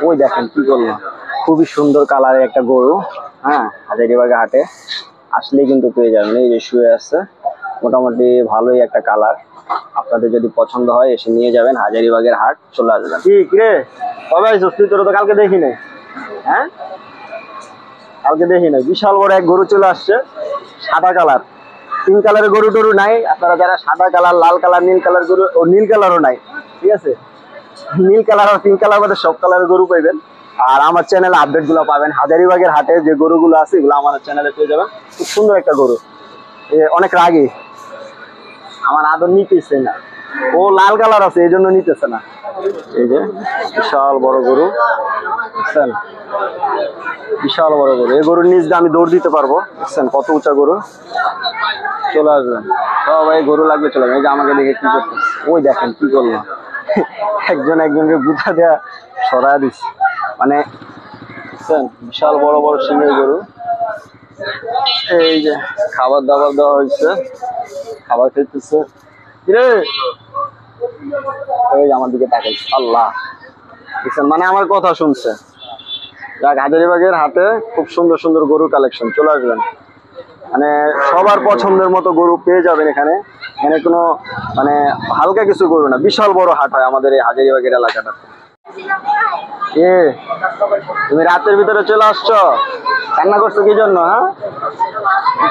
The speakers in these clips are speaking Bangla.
ওই দেখেন কি করলাম, খুবই সুন্দর কালারের একটা গরু। হ্যাঁ, হাজারীবাগের হাটে আসলে কিন্তু পেয়ে যাবেন। এই যে শুয়ে আছে, মোটামুটি ভালোই একটা কালার। আপনাদের যদি পছন্দ হয় এসে নিয়ে যাবেন, হাজারীবাগের হাট চলে আসবেন। ঠিক রে, কবে আইসো তুই? তোর তো কালকে দেখি নাই। হ্যাঁ, কালকে দেখি নাই। বিশাল বড় এক গরু চলে আসছে, সাদা কালার। পিঙ্ক কালারের গরু টরু নাই, আপনারা যারা সাদা কালার, লাল কালার, নীল কালার গরু, ও নীল কালারও নাই, ঠিক আছে? নীল কালার আর পিঙ্ক কালার মধ্যে সব কালারের গরু পাইবেন। আর আমার চ্যানেলে আপডেট গুলো পাবেন। হাজারীবাগের হাটে যে গরুগুলো আছে এগুলো আমার চ্যানেলে পেয়ে যাবেন। খুব সুন্দর একটা গরু, অনেক রাগী, আমার আদর নিতেছে না। ও লাল কালার আছে এই জন্য নিতেছে না। এই যে বিশাল বড় গরু, বুঝছেন? বিশাল বড় গরু। এই গরুর নিচ দিয়ে আমি দৌড় দিতে পারবো, বুঝছেন? কত উঁচা গরু। চলে আসবেন সবাই, গরু লাগবে চলে আসবেন। এই যে আমাকে দেখে কি করতেছে, ওই দেখেন কি করলাম, একজন একজনকে গুঁতা দেয়া সরাই দিচ্ছে। মানে বুঝছেন, বিশাল বড় বড় সিংহের গরু। এই যে খাবার দাবার দেওয়া হয়েছে, খাবার খেতেছে। কিরে, ওই আমার দিকে তাকাইছে, আল্লাহ, বুঝছেন? মানে আমার কথা শুনছে। যাক, হাজারীবাগের হাটে খুব সুন্দর সুন্দর গরু কালেকশন, চলে আসবেন। মানে সবার পছন্দের মতো গরু পেয়ে যাবেন এখানে। এখানে কোনো মানে হালকা কিছু গরু না, বিশাল বড় হাট হয় আমাদের এই হাজারীবাগের এলাকাটা। এ, তুমি রাতের ভিতরে চলে আসছো, কান্না করছো কি জন্য? হ্যাঁ,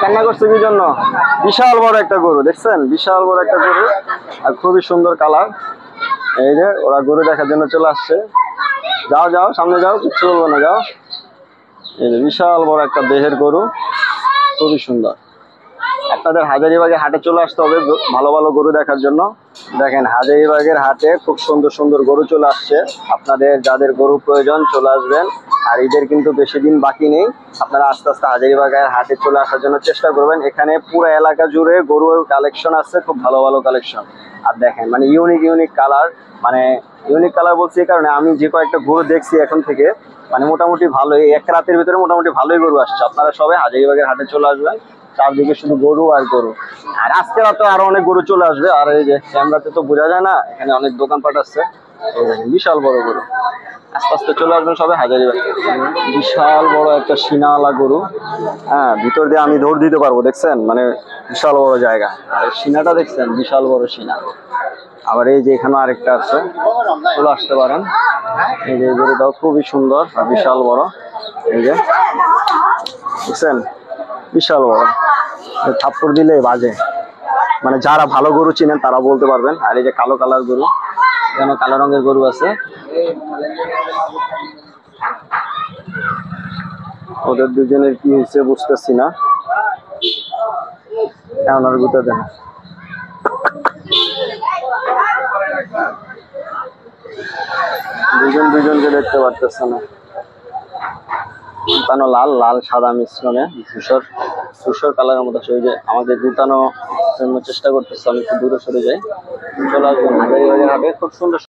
কান্না করছো কি জন্য? বিশাল বড় একটা গরু দেখছেন, বিশাল বড় একটা গরু, আর খুবই সুন্দর কালার। এই যে ওরা গরু দেখার জন্য চলে আসছে। যাও যাও, সামনে যাও, কিচ্ছু বলবো না, যাও। এই যে বিশাল বড় একটা দেহের গরু, খুবই সুন্দর। আপনাদের হাজারীবাগের হাটে চলে আসতে হবে ভালো ভালো গরু দেখার জন্য। দেখেন, হাজারীবাগের হাটে খুব সুন্দর সুন্দর গরু চলে আসছে। আপনাদের যাদের গরু প্রয়োজন চলে আসবেন। আর ঈদের কিন্তু বেশি দিন বাকি নেই, আপনারা আস্তে আস্তে হাজারীবাগের হাটে চলে আসার জন্য চেষ্টা করবেন। এখানে পুরো এলাকা জুড়ে গরুর কালেকশন আছে, খুব ভালো ভালো কালেকশন। আর দেখেন, মানে ইউনিক ইউনিক কালার, মানে ইউনিক কালার বলছি এই কারণে, আমি যে কয়েকটা গরু দেখছি এখন থেকে, মানে মোটামুটি ভালোই, এক রাতের ভিতরে মোটামুটি ভালোই গরু আসছে। আপনারা সবাই হাজারীবাগের হাটে চলে আসবেন, চারদিকে শুধু গরু আর গরু। আর আজকে রাতে আরো অনেক গরু চলে আসবে। আর এই যে ক্যামেরাতে তো বোঝা যায় না, এখানে অনেক দোকানপাট আছে। বিশাল বড় গরু, আস্তে আস্তে চলে আসবেন সবাই হাজারীবাগ। বিশাল বড় একটা সিনাওয়ালা গরু। হ্যাঁ, ভিতর দিয়ে আমি দৌড় দিতে পারবো, দেখছেন? মানে বিশাল বড় জায়গা। আর সিনাটা দেখছেন, বিশাল বড় সিনা। আবার এই যে এখানে আরেকটা আছে, চলে আসতে পারেন। এই যে গরুটাও খুবই সুন্দর আর বিশাল বড়। এই যে দেখছেন, বিশাল বড়, থাপ্পড় দিলে বাজে। মানে যারা ভালো গরু চিনেন তারা বলতে পারবেন। আর এই যে কালো কালার গরু, যেন কালো রঙের গরু আছে। ওদের দুজনের কি হয়েছে বুঝতেছি না, এমন আর গুতা দেন। দুজনকে দেখতে পারতেছে না। গুতানো লাল, লাল সাদা মিশ্রণে ধূসর কালারের মতো। ওই যে আমাকে গুতানো জন্য চেষ্টা করতেছে, আমি একটু দূরে সরে যাই। চলে আসবেন হাজারীবাগের হাটে, খুব সুন্দর